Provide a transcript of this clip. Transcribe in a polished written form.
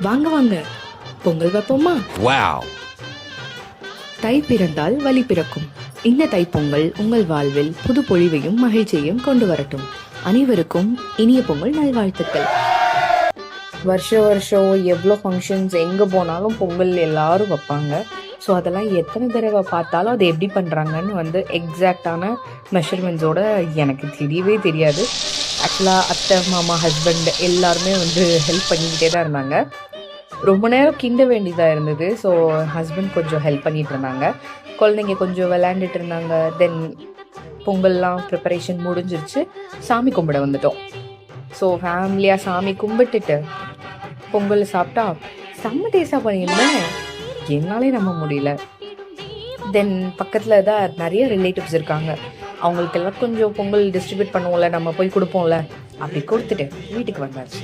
வாங்க வாங்க, பொங்கல் வைப்போமா? வாவ்! தை பிறந்தால் வழி பிறக்கும். இந்த தைப்பொங்கல் உங்கள் வாழ்வில் புது பொழிவையும் மகிழ்ச்சியையும் கொண்டு வரட்டும். அனைவருக்கும் இனிய பொங்கல் நல்வாழ்த்துக்கள். வருஷம் எவ்வளோ ஃபங்க்ஷன்ஸ் எங்கே போனாலும் பொங்கல் எல்லாரும் வைப்பாங்க. ஸோ அதெல்லாம் எத்தனை தடவை பார்த்தாலும் அது எப்படி பண்ணுறாங்கன்னு எக்ஸாக்டான மெஷர்மெண்ட்ஸோட எனக்கு தெரியவே தெரியாது. ஆக்சுவலாக அத்தை, மாமா, ஹஸ்பண்ட் எல்லாருமே ஹெல்ப் பண்ணிக்கிட்டே தான் இருந்தாங்க. ரொம்ப நேரம் கிண்ட வேண்டியதாக இருந்தது. ஸோ ஹஸ்பண்ட் கொஞ்சம் ஹெல்ப் பண்ணிகிட்டு இருந்தாங்க. குழந்தைங்க கொஞ்சம் விளையாண்டுட்டு இருந்தாங்க. தென் பொங்கல்லாம் ப்ரிப்பரேஷன் முடிஞ்சிருச்சு. சாமி கும்பிட வந்துட்டோம். ஸோ ஃபேமிலியாக சாமி கும்பிட்டுட்டு பொங்கல் சாப்பிட்டா செம்ம டேஸ்டாக பண்ணியிருந்தேன். என்னாலே நம்ப முடியல. தென் பக்கத்தில் தான் நிறைய ரிலேட்டிவ்ஸ் இருக்காங்க. அவங்களுக்கெல்லாம் கொஞ்சம் பொங்கல் டிஸ்ட்ரிபியூட் பண்ணுவோம்ல, நம்ம போய் கொடுப்போம்ல, அப்படி கொடுத்துட்டு வீட்டுக்கு வந்தாச்சு.